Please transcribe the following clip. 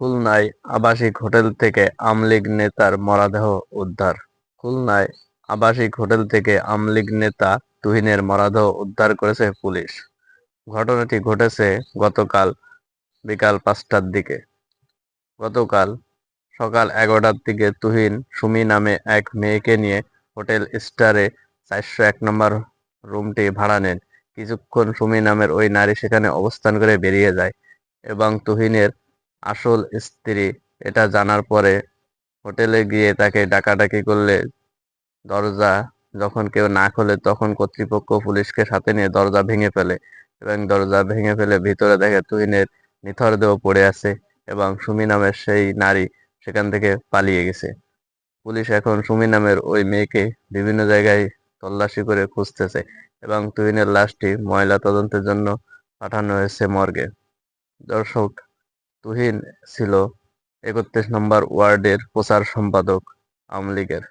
খুলনায় আবাসিক হোটেল থেকে আমলীগ নেতার মরদেহ উদ্ধার। খুলনায় আবাসিক হোটেল থেকে আমলীগ নেতা তুহিনের মরদেহ উদ্ধার করেছে পুলিশ। ঘটনাটি ঘটেছে গতকাল বিকাল ৫টার দিকে। গতকাল সকাল ১১টার দিকে তুহিন সুমি নামে এক মেয়েকে নিয়ে হোটেল স্টারে ৪০১ নম্বর রুমটি ভাড়া নেন। কিছুক্ষণ সুমি নামের ওই নারী সেখানে অবস্থান করে বেরিয়ে যায় এবং তুহিনের আসল স্ত্রী এটা জানার পরে হোটেলে গিয়ে তাকে ডাকাডাকি করলে দরজা যখন কেউ না খোলে তখন কর্তৃপক্ষ পুলিশকে সাথে নিয়ে দরজা ভেঙে ফেলে এবং দরজা ভেঙে ফেলে ভিতরে দেখে তুহিনের নিথর দেহ পড়ে আছে এবং সুমি নামের সেই নারী সেখান থেকে পালিয়ে গেছে। পুলিশ এখন সুমি নামের ওই মেয়েকে বিভিন্ন জায়গায় তল্লাশি করে খুঁজতেছে এবং তুহিনের লাশটি ময়না তদন্তের জন্য পাঠানো হয়েছে মর্গে। দর্শক, তুহিন ছিল ৩১ নম্বর ওয়ার্ডের প্রচার সম্পাদক আওয়ামী লীগের।